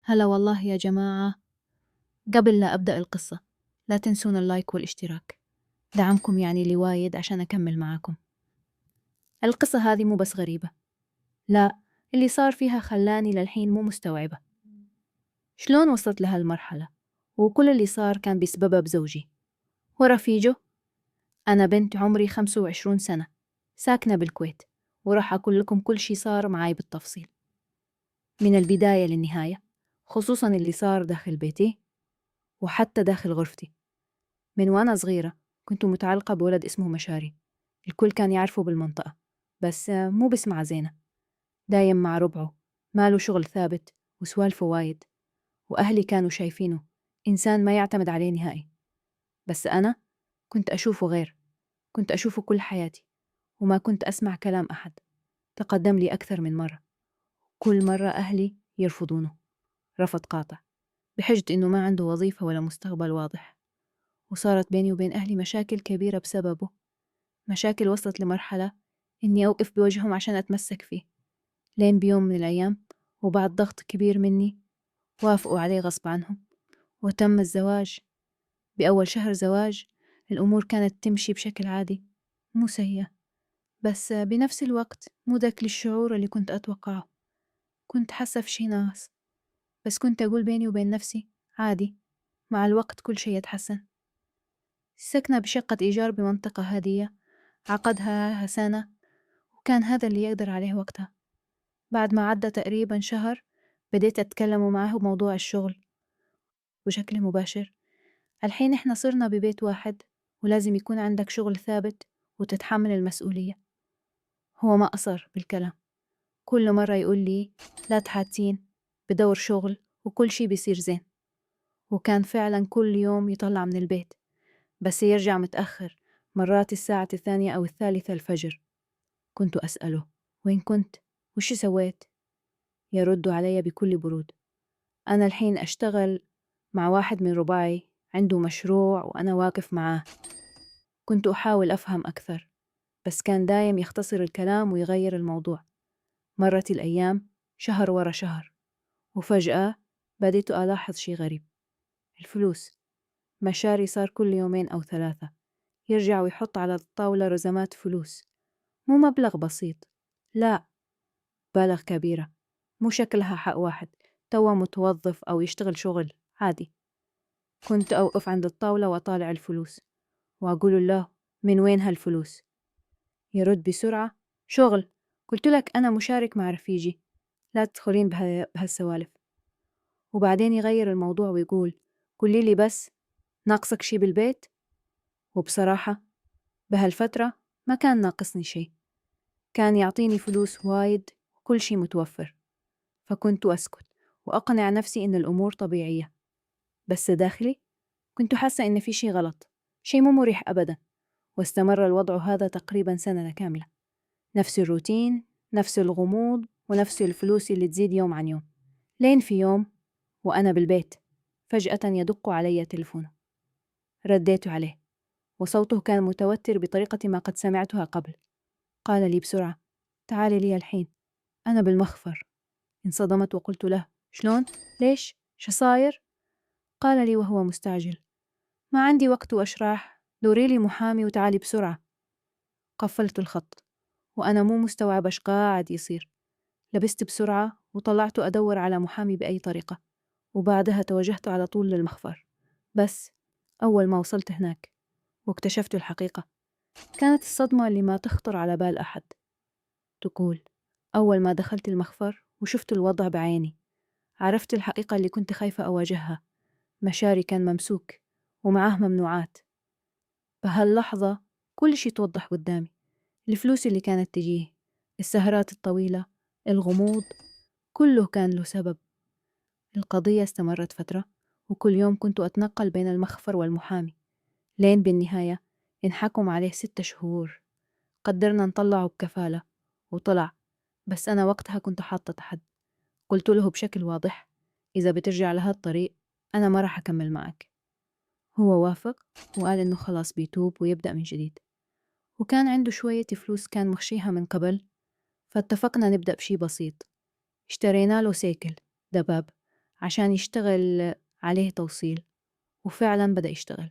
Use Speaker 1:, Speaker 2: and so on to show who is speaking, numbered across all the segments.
Speaker 1: هلا والله يا جماعة. قبل لا أبدأ القصة، لا تنسون اللايك والاشتراك. دعمكم يعني لي وايد عشان أكمل معاكم. القصة هذه مو بس غريبة، لا، اللي صار فيها خلاني للحين مو مستوعبة شلون وصلت لهالمرحلة. وكل اللي صار كان بسبب زوجي ورفيجه. أنا بنت عمري 25 سنة، ساكنة بالكويت، وراح أقول لكم كل شي صار معاي بالتفصيل من البداية للنهاية، خصوصا اللي صار داخل بيتي وحتى داخل غرفتي. من وأنا صغيرة كنت متعلقة بولد اسمه مشاري، الكل كان يعرفه بالمنطقة، بس مو بسمعة زينة. دايم مع ربعه، ماله شغل ثابت وسوالفه وايد، وأهلي كانوا شايفينه إنسان ما يعتمد عليه نهائي. بس أنا كنت أشوفه غير، كنت أشوفه كل حياتي، وما كنت أسمع كلام أحد. تقدم لي أكثر من مرة، كل مرة أهلي يرفضونه رفض قاطع، بحجة إنه ما عنده وظيفة ولا مستقبل واضح. وصارت بيني وبين أهلي مشاكل كبيرة بسببه، مشاكل وصلت لمرحلة إني أوقف بوجههم عشان أتمسك فيه. لين بيوم من الأيام وبعد ضغط كبير مني وافقوا عليه غصب عنهم، وتم الزواج. بأول شهر زواج الأمور كانت تمشي بشكل عادي، مو سيئة، بس بنفس الوقت مو ذاك الشعور اللي كنت أتوقعه. كنت حاسة في شي ناقص، بس كنت أقول بيني وبين نفسي عادي، مع الوقت كل شي يتحسن. سكنة بشقة إيجار بمنطقة هادية، عقدها سنة، وكان هذا اللي يقدر عليه وقتها. بعد ما عدى تقريبا شهر بديت أتكلم معاه بموضوع الشغل بشكل مباشر. الحين إحنا صرنا ببيت واحد، ولازم يكون عندك شغل ثابت وتتحمل المسؤولية. هو ما قصر بالكلام، كل مرة يقول لي لا تحاتين، بدور شغل وكل شي بيصير زين. وكان فعلا كل يوم يطلع من البيت، بس يرجع متأخر، مرات الساعة 2 أو 3 الفجر. كنت أسأله وين كنت؟ وش سويت؟ يرد علي بكل برود، أنا الحين أشتغل مع واحد من رباعي عنده مشروع وأنا واقف معاه. كنت أحاول أفهم أكثر، بس كان دايم يختصر الكلام ويغير الموضوع. مرت الأيام شهر ورا شهر، وفجأة بديت ألاحظ شي غريب. الفلوس، مشاري صار كل 2 أو 3 يرجع ويحط على الطاولة رزمات فلوس، مو مبلغ بسيط، لا، بالغ كبيرة، مو شكلها حق واحد توا متوظف أو يشتغل شغل عادي. كنت أوقف عند الطاولة وأطالع الفلوس وأقول له من وين هالفلوس؟ يرد بسرعة شغل، قلت لك أنا مشارك مع رفيجي، لا تدخلين بهالسوالف. وبعدين يغير الموضوع ويقول قولي لي بس، ناقصك شي بالبيت؟ وبصراحة بهالفترة ما كان ناقصني شي، كان يعطيني فلوس وايد وكل شي متوفر. فكنت أسكت وأقنع نفسي إن الأمور طبيعية، بس داخلي كنت حاسة إن في شي غلط، شي مو مريح أبدا. واستمر الوضع هذا تقريبا سنة كاملة، نفس الروتين، نفس الغموض، ونفس الفلوس اللي تزيد يوم عن يوم. لين في يوم وأنا بالبيت فجأة يدق علي تلفونه. رديت عليه وصوته كان متوتر بطريقة ما قد سمعتها قبل. قال لي بسرعة تعالي لي الحين، أنا بالمخفر. انصدمت وقلت له شلون؟ ليش؟ شو صاير؟ قال لي وهو مستعجل ما عندي وقت وأشراح، دوري لي محامي وتعالي بسرعة. قفلت الخط وأنا مو مستوعبة إيش قاعد يصير. لبست بسرعة وطلعت أدور على محامي بأي طريقة، وبعدها توجهت على طول للمخفر. بس أول ما وصلت هناك واكتشفت الحقيقة، كانت الصدمة اللي ما تخطر على بال أحد. تقول أول ما دخلت المخفر وشفت الوضع بعيني، عرفت الحقيقة اللي كنت خايفة أواجهها. مشاري كان ممسوك ومعاه ممنوعات. بهاللحظة كل شي توضح قدامي، الفلوس اللي كانت تجيه، السهرات الطويلة، الغموض، كله كان له سبب. القضية استمرت فترة، وكل يوم كنت أتنقل بين المخفر والمحامي، لين بالنهاية انحكم عليه 6 شهور. قدرنا نطلعه بكفالة وطلع، بس أنا وقتها كنت حاطة تحد. قلت له بشكل واضح إذا بترجع لهالطريق أنا ما راح أكمل معك. هو وافق وقال إنه خلاص بيتوب ويبدأ من جديد، وكان عنده شوية فلوس كان مخشيها من قبل. فاتفقنا نبدأ بشي بسيط، اشترينا له سيكل دباب عشان يشتغل عليه توصيل، وفعلا بدأ يشتغل.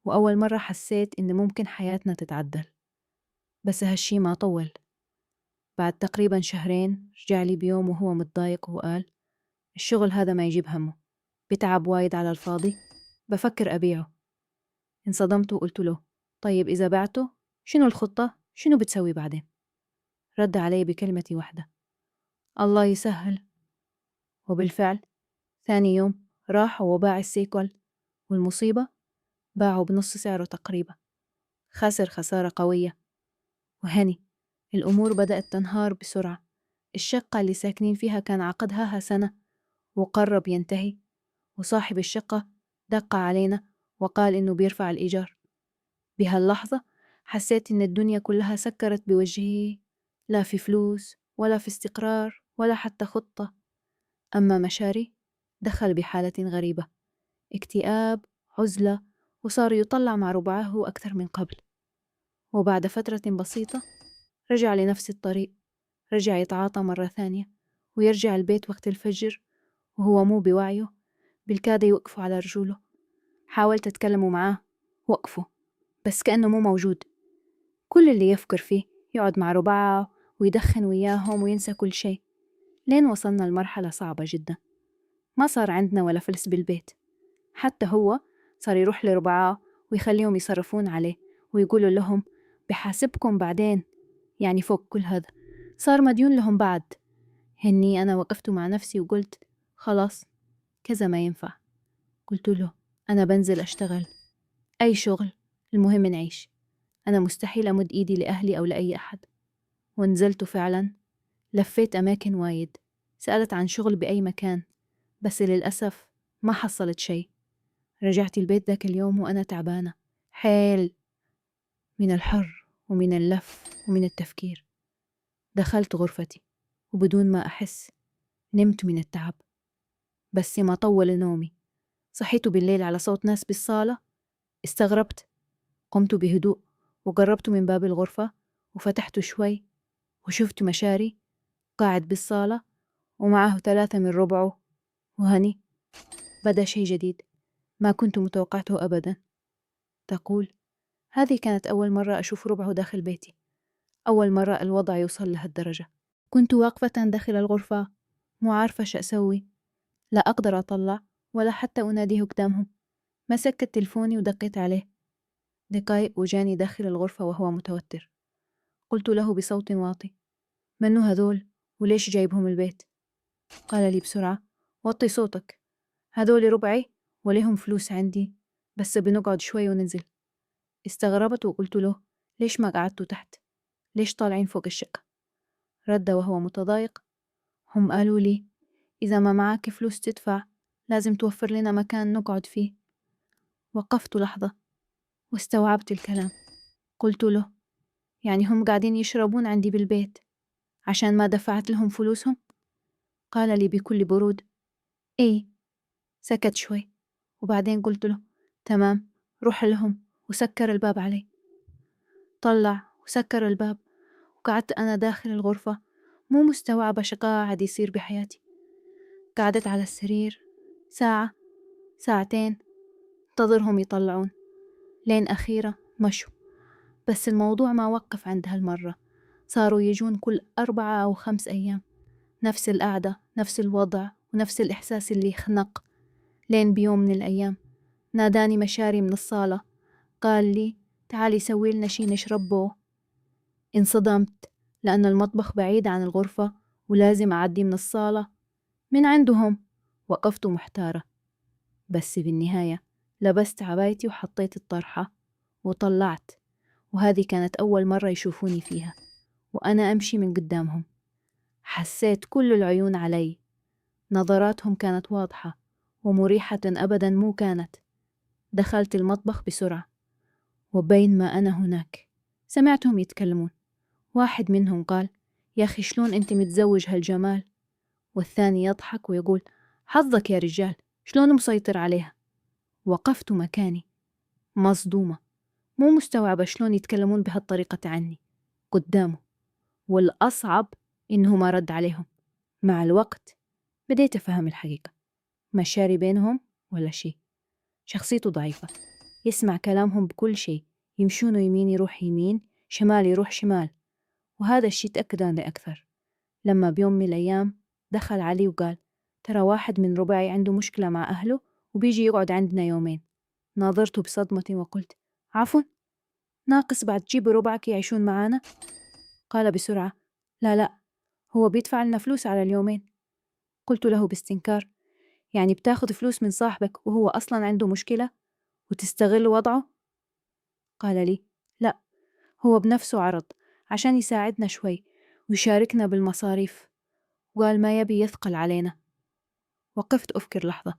Speaker 1: وأول مرة حسيت إن ممكن حياتنا تتعدل. بس هالشي ما طول. بعد تقريبا شهرين رجع لي بيوم وهو متضايق وقال: الشغل هذا ما يجيب همه، بتعب وايد على الفاضي، بفكر أبيعه. انصدمت وقلت له: طيب إذا بعته شنو الخطة؟ شنو بتسوي بعدين؟ رد علي بكلمة واحدة: الله يسهل. وبالفعل ثاني يوم راح وباع السيكل، والمصيبة باعه بنص سعره تقريبا. خسر خسارة قوية. وهني الأمور بدأت تنهار بسرعة. الشقة اللي ساكنين فيها كان عقدها سنة وقرب ينتهي، وصاحب الشقة دق علينا وقال إنه بيرفع الإيجار. بهاللحظة حسيت إن الدنيا كلها سكرت بوجهي، لا في فلوس ولا في استقرار ولا حتى خطة. أما مشاري دخل بحالة غريبة، اكتئاب، عزلة، وصار يطلع مع ربعه أكثر من قبل. وبعد فترة بسيطة رجع لنفس الطريق، رجع يتعاطى مرة ثانية ويرجع البيت وقت الفجر وهو مو بوعيه، بالكاد يوقفوا على رجوله. حاولت أتكلم معاه، وقفوا، بس كأنه مو موجود. كل اللي يفكر فيه يقعد مع ربعه ويدخن وياهم وينسى كل شيء. لين وصلنا لمرحلة صعبة جدا، ما صار عندنا ولا فلس بالبيت. حتى هو صار يروح لربعاه ويخليهم يصرفون عليه ويقولوا لهم بحاسبكم بعدين. يعني فوق كل هذا صار مديون لهم بعد. هني أنا وقفت مع نفسي وقلت: خلاص، كذا ما ينفع. قلت له: أنا بنزل أشتغل، أي شغل، المهم نعيش. أنا مستحيل أمد إيدي لأهلي أو لأي أحد. ونزلت فعلا، لفيت أماكن وايد، سألت عن شغل بأي مكان، بس للأسف ما حصلت شيء. رجعت البيت ذاك اليوم وأنا تعبانة حيل من الحر ومن اللف ومن التفكير. دخلت غرفتي وبدون ما أحس نمت من التعب. بس ما طول نومي، صحيت بالليل على صوت ناس بالصالة. استغربت، قمت بهدوء وقربت من باب الغرفة وفتحته شوي، وشفت مشاري قاعد بالصالة ومعه 3 من ربعه. وهني بدأ شيء جديد ما كنت متوقعته أبدا. تقول: هذه كانت أول مرة أشوف ربعه داخل بيتي، أول مرة الوضع يوصل لهالدرجة. كنت واقفة داخل الغرفة مو عارفة شو أسوي، لا أقدر أطلع ولا حتى أناديه قدامهم. مسكت تلفوني ودقيت عليه. دقايق وجاني داخل الغرفة وهو متوتر. قلت له بصوت واطي: منو هذول وليش جايبهم البيت؟ قال لي بسرعة: وطي صوتك، هذول ربعي وليهم فلوس عندي، بس بنقعد شوي وننزل. استغربت وقلت له: ليش ما قعدتوا تحت؟ ليش طالعين فوق الشقة؟ رد وهو متضايق: هم قالوا لي إذا ما معاك فلوس تدفع لازم توفر لنا مكان نقعد فيه. وقفت لحظة واستوعبت الكلام. قلت له: يعني هم قاعدين يشربون عندي بالبيت عشان ما دفعت لهم فلوسهم؟ قال لي بكل برود: إيه. سكت شوي وبعدين قلت له: تمام، روح لهم وسكر الباب علي. طلع وسكر الباب، وقعدت أنا داخل الغرفة مو مستوعبة شو قاعد يصير بحياتي. قعدت على السرير ساعة، ساعتين، انتظرهم يطلعون، لين أخيرا مشوا. بس الموضوع ما وقف عند هالمرة، صاروا يجون كل 4 أو 5 أيام، نفس القعدة، نفس الوضع، ونفس الإحساس اللي يخنق. لين بيوم من الأيام ناداني مشاري من الصالة، قال لي: تعالي سوي لنا شي نشربه. انصدمت لأن المطبخ بعيد عن الغرفة ولازم أعدي من الصالة من عندهم. وقفت محتارة، بس بالنهاية لبست عبايتي وحطيت الطرحة وطلعت. وهذه كانت أول مرة يشوفوني فيها وأنا أمشي من قدامهم. حسيت كل العيون علي، نظراتهم كانت واضحة ومريحة أبدا مو كانت. دخلت المطبخ بسرعة، وبين ما أنا هناك سمعتهم يتكلمون. واحد منهم قال: يا أخي شلون أنت متزوج هالجمال؟ والثاني يضحك ويقول: حظك يا رجال، شلون مسيطر عليها؟ وقفت مكاني مصدومة، مو مستوعبة شلون يتكلمون بهالطريقة عني قدامه. والأصعب إنه ما رد عليهم. مع الوقت بديت أفهم الحقيقة. مشاري بينهم ولا شي. شخصيته ضعيفة، يسمع كلامهم بكل شي، يمشون يمين يروح يمين، شمال يروح شمال. وهذا الشي تأكد لي أكثر لما بيوم من الأيام دخل علي وقال: ترى واحد من ربعي عنده مشكلة مع أهله وبيجي يقعد عندنا يومين. ناظرته بصدمة وقلت: عفوا، ناقص بعد تجيب ربعك يعيشون معانا؟ قال بسرعة: لا لا، هو بيدفع لنا فلوس على اليومين. قلت له باستنكار: يعني بتاخذ فلوس من صاحبك وهو أصلا عنده مشكلة وتستغل وضعه؟ قال لي: لا، هو بنفسه عرض عشان يساعدنا شوي ويشاركنا بالمصاريف، وقال ما يبي يثقل علينا. وقفت أفكر لحظة،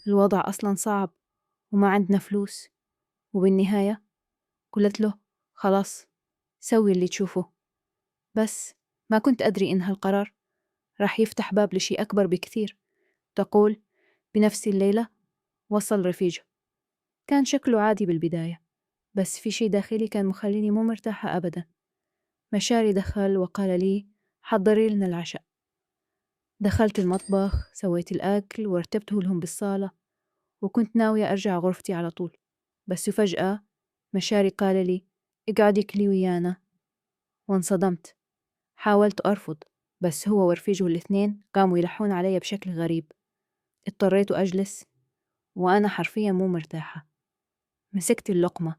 Speaker 1: الوضع أصلا صعب وما عندنا فلوس. وبالنهاية قلت له: خلاص، سوي اللي تشوفه. بس ما كنت أدري إن هالقرار راح يفتح باب لشي أكبر بكثير. تقول بنفس الليلة وصل رفيجه. كان شكله عادي بالبداية، بس في شي داخلي كان مخليني مو مرتاحة أبدا. مشاري دخل وقال لي: حضري لنا العشاء. دخلت المطبخ، سويت الأكل ورتبته لهم بالصالة، وكنت ناوية أرجع غرفتي على طول. بس فجأة مشاري قال لي: اقعدي كلي ويانا. وانصدمت. حاولت أرفض، بس هو ورفيجه الاثنين قاموا يلحون علي بشكل غريب. اضطريت أجلس وأنا حرفيا مو مرتاحة. مسكت اللقمة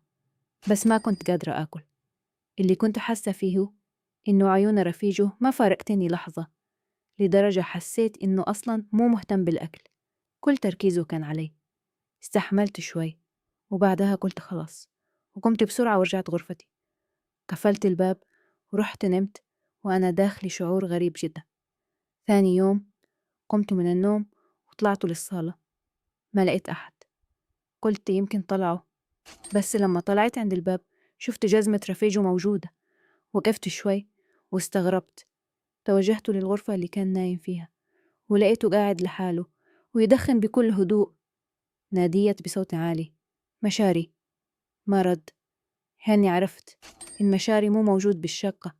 Speaker 1: بس ما كنت قادرة آكل. اللي كنت حاسة فيه إنه عيون رفيجه ما فارقتني لحظة، لدرجة حسيت إنه أصلا مو مهتم بالأكل، كل تركيزه كان علي. استحملت شوي وبعدها قلت خلاص، وقمت بسرعة ورجعت غرفتي. قفلت الباب ورحت نمت وأنا داخلي شعور غريب جدا. ثاني يوم قمت من النوم وطلعت للصالة، ما لقيت أحد. قلت يمكن طلعوا، بس لما طلعت عند الباب شفت جزمة رفيجه موجودة. وقفت شوي واستغربت. توجهت للغرفة اللي كان نايم فيها ولقيته قاعد لحاله ويدخن بكل هدوء. ناديت بصوت عالي: مشاري. ما رد. هاني عرفت إن مشاري مو موجود بالشقة.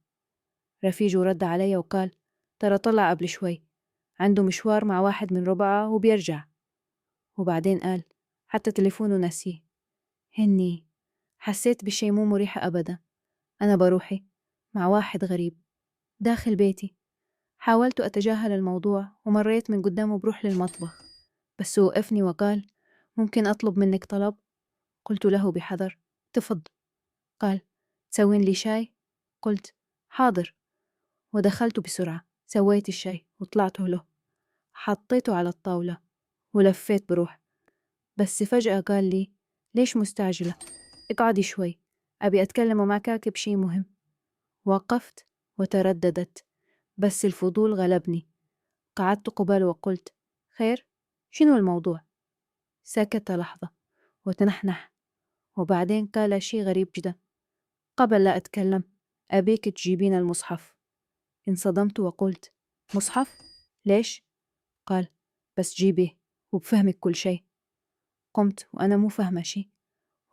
Speaker 1: رفيجه رد علي وقال: ترى طلع قبل شوي، عنده مشوار مع واحد من ربعه وبيرجع. وبعدين قال: حتى تليفونه نسيه. هني حسيت بشي مو مريح أبدا. أنا بروحي مع واحد غريب داخل بيتي. حاولت أتجاهل الموضوع ومريت من قدامه بروح للمطبخ، بس وقفني وقال: ممكن أطلب منك طلب؟ قلت له بحذر: تفضل. قال: تسوين لي شاي؟ قلت: حاضر. ودخلت بسرعة، سويت الشاي وطلعته له، حطيته على الطاولة ولفيت بروح. بس فجأة قال لي: ليش مستعجلة؟ اقعدي شوي، أبي أتكلم معك بشي مهم. وقفت وترددت، بس الفضول غلبني. قعدت قباله وقلت: خير، شنو الموضوع؟ سكت لحظة وتنحنح، وبعدين قال شي غريب جدا: قبل لا أتكلم أبيك تجيبين المصحف. انصدمت وقلت: مصحف؟ ليش؟ قال: بس جيبيه وبفهمك كل شيء. قمت وأنا مو فاهمة شي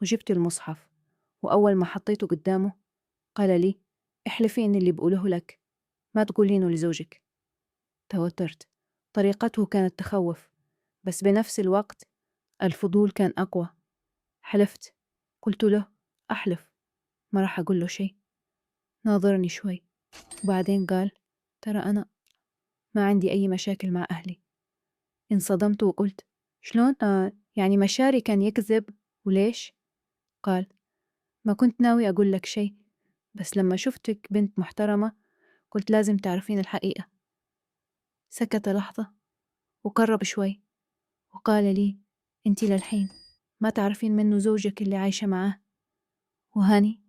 Speaker 1: وجبت المصحف، وأول ما حطيته قدامه قال لي: احلفي إن اللي بقوله لك ما تقولينه لزوجك. توترت. طريقته كانت تخوف، بس بنفس الوقت الفضول كان أقوى. حلفت. قلت له: أحلف ما راح أقول له شيء. ناظرني شوي وبعدين قال: ترى أنا ما عندي أي مشاكل مع أهلي. انصدمت وقلت: شلون؟ يعني مشاري كان يكذب؟ وليش؟ قال: ما كنت ناوي أقول لك شيء، بس لما شفتك بنت محترمة قلت لازم تعرفين الحقيقة. سكت لحظة وقرب شوي وقال لي: انتي للحين ما تعرفين منه زوجك اللي عايشة معاه. وهاني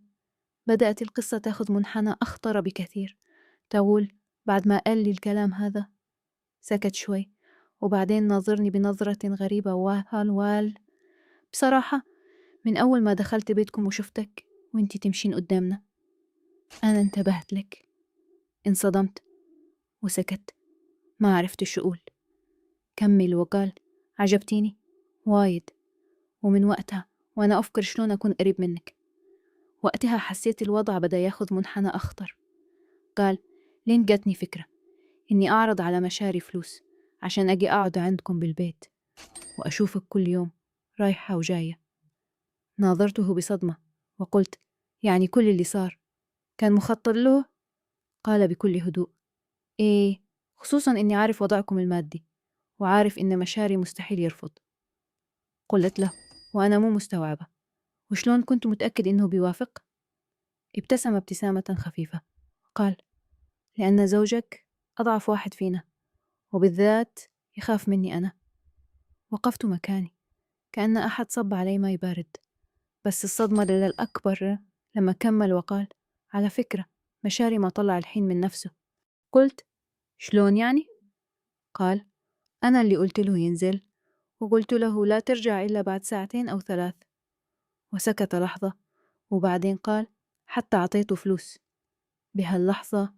Speaker 1: بدأت القصة تاخذ منحنى أخطر بكثير. تقول بعد ما قال لي الكلام هذا سكت شوي وبعدين ناظرني بنظرة غريبة وقال: بصراحة من أول ما دخلت بيتكم وشفتك وانتي تمشين قدامنا أنا انتبهت لك. انصدمت وسكت، ما عرفت شو أقول. كمل وقال: عجبتيني وايد، ومن وقتها وأنا أفكر شلون أكون قريب منك. وقتها حسيت الوضع بدأ ياخذ منحنى أخطر. قال: لين جاتني فكرة إني أعرض على مشاري فلوس عشان أجي أقعد عندكم بالبيت وأشوفك كل يوم رايحة وجاية. ناظرته بصدمة وقلت: يعني كل اللي صار كان مخطط له؟ قال بكل هدوء: إيه، خصوصا إني عارف وضعكم المادي وعارف إن مشاري مستحيل يرفض. قلت له وأنا مو مستوعبة، وشلون كنت متأكد إنه بيوافق؟ ابتسم ابتسامة خفيفة قال: لأن زوجك أضعف واحد فينا، وبالذات يخاف مني أنا. وقفت مكاني كأن أحد صب علي ماء بارد، بس الصدمة الأكبر لما كمل وقال: على فكرة مشاري ما طلع الحين من نفسه. قلت: شلون يعني؟ قال: أنا اللي قلت له ينزل، وقلت له لا ترجع إلا بعد 2 أو 3 ساعات. وسكت لحظة وبعدين قال: حتى أعطيته فلوس. بهاللحظة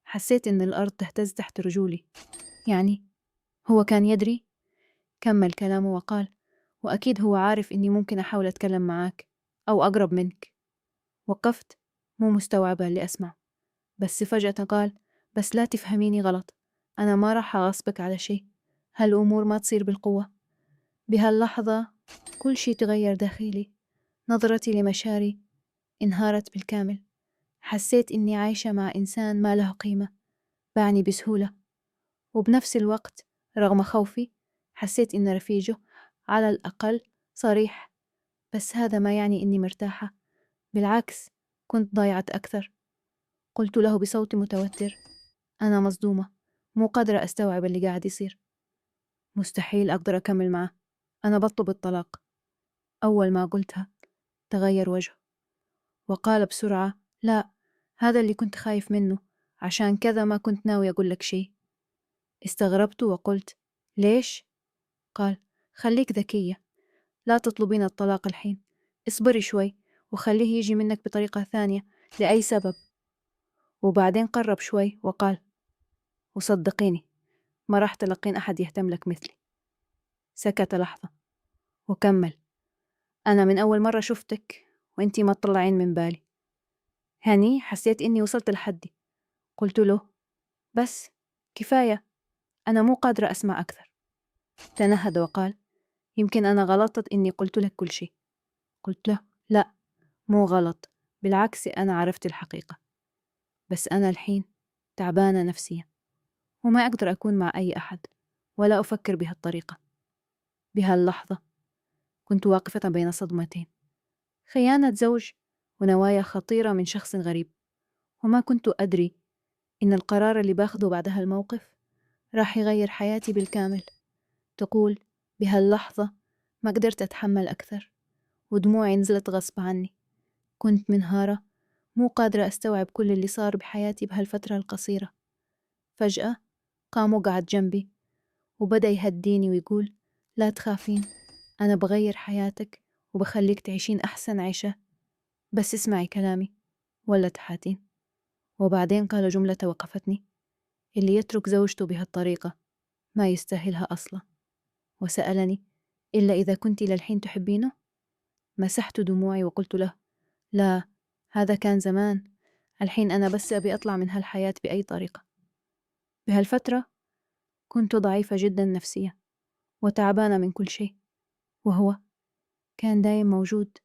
Speaker 1: حسيت إن الأرض تهتز تحت رجولي. يعني هو كان يدري؟ كمل كلامه وقال: وأكيد هو عارف إني ممكن أحاول أتكلم معاك أو أقرب منك. وقفت مو مستوعبة اللي أسمع، بس فجأة قال: بس لا تفهميني غلط، أنا ما راح أغصبك على شيء، هالأمور ما تصير بالقوة. بهاللحظة كل شيء تغير داخلي، نظرتي لمشاري انهارت بالكامل. حسيت إني عايشة مع إنسان ما له قيمة، باعني بسهولة، وبنفس الوقت رغم خوفي حسيت إن رفيجه على الأقل صريح. بس هذا ما يعني إني مرتاحة، بالعكس كنت ضايعة أكثر. قلت له بصوت متوتر: أنا مصدومة، مو قادرة أستوعب اللي قاعد يصير. مستحيل أقدر أكمل معه، أنا بطلب الطلاق. أول ما قلتها تغير وجهه وقال بسرعة: لا، هذا اللي كنت خايف منه، عشان كذا ما كنت ناوي أقول لك شيء. استغربت وقلت: ليش؟ قال: خليك ذكية، لا تطلبين الطلاق الحين، اصبري شوي وخليه يجي منك بطريقة ثانية لأي سبب. وبعدين قرب شوي وقال: وصدقيني ما راح تلقين أحد يهتم لك مثلي. سكت لحظة وكمل: أنا من أول مرة شفتك وإنتي ما تطلعين من بالي. هني حسيت إني وصلت لحدي. قلت له: بس كفاية، أنا مو قادرة أسمع أكثر. تنهد وقال: يمكن أنا غلطت إني قلت لك كل شيء. قلت له: لا، مو غلط، بالعكس أنا عرفت الحقيقة، بس أنا الحين تعبانة نفسيا وما أقدر أكون مع أي أحد ولا أفكر بهالطريقة. بهاللحظة كنت واقفة بين صدمتين: خيانة زوج ونوايا خطيرة من شخص غريب. وما كنت أدري إن القرار اللي باخده بعد هالموقف راح يغير حياتي بالكامل. تقول بهاللحظة ما قدرت أتحمل أكثر، ودموعي نزلت غصب عني. كنت منهارة، مو قادرة أستوعب كل اللي صار بحياتي بهالفترة القصيرة. فجأة قام وقعد جنبي وبدأ يهديني ويقول: لا تخافين، أنا بغير حياتك وبخليك تعيشين أحسن عيشة، بس اسمعي كلامي ولا تحاتين. وبعدين قال جملة وقفتني: اللي يترك زوجته بهالطريقة ما يستاهلها أصلا. وسألني: إلا إذا كنت للحين تحبينه؟ مسحت دموعي وقلت له: لا، هذا كان زمان، الحين أنا بس أبي أطلع من هالحياة بأي طريقة. بهالفترة كنت ضعيفة جدا نفسيا وتعبانة من كل شيء، وهو كان دايم موجود،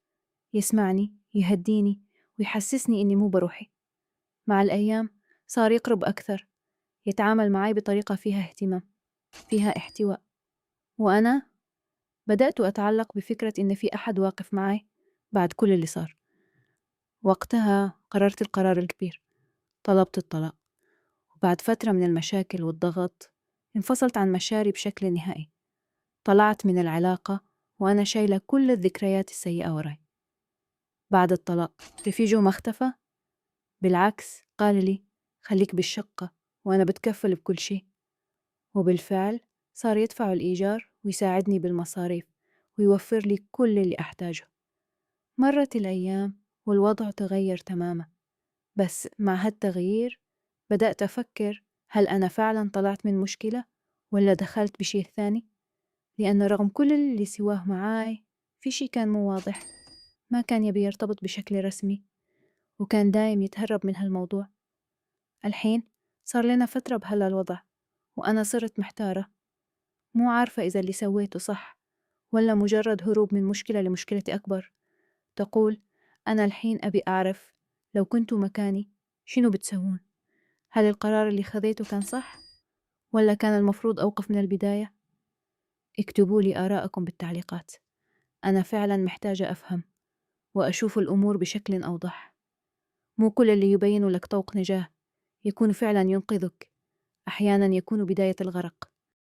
Speaker 1: يسمعني، يهديني، ويحسسني إني مو بروحي. مع الأيام صار يقرب أكثر، يتعامل معي بطريقة فيها اهتمام، فيها احتواء، وأنا بدأت أتعلق بفكرة إن في أحد واقف معي بعد كل اللي صار. وقتها قررت القرار الكبير، طلبت الطلاق. وبعد فترة من المشاكل والضغط انفصلت عن مشاري بشكل نهائي. طلعت من العلاقة وأنا شايلة كل الذكريات السيئة وراي. بعد الطلاق رفيجه ما اختفى، بالعكس قال لي: خليك بالشقة وأنا بتكفل بكل شيء. وبالفعل صار يدفع الإيجار ويساعدني بالمصاريف ويوفر لي كل اللي أحتاجه. مرت الأيام والوضع تغير تماما، بس مع هالتغيير بدأت أفكر: هل أنا فعلا طلعت من مشكلة ولا دخلت بشيء ثاني؟ لأن رغم كل اللي سواه معاي في شيء كان مو واضح. ما كان يبي يرتبط بشكل رسمي، وكان دايم يتهرب من هالموضوع. الحين صار لنا فترة بهالوضع وأنا صرت محتارة، مو عارفة إذا اللي سويته صح ولا مجرد هروب من مشكلة لمشكلة أكبر. تقول: أنا الحين أبي أعرف لو كنتوا مكاني شنو بتسوون؟ هل القرار اللي خذيته كان صح؟ ولا كان المفروض أوقف من البداية؟ اكتبوا لي آراءكم بالتعليقات. أنا فعلا محتاجة أفهم وأشوف الأمور بشكل أوضح. مو كل اللي يبين لك طوق نجاة يكون فعلا ينقذك، أحيانا يكون بداية الغرق.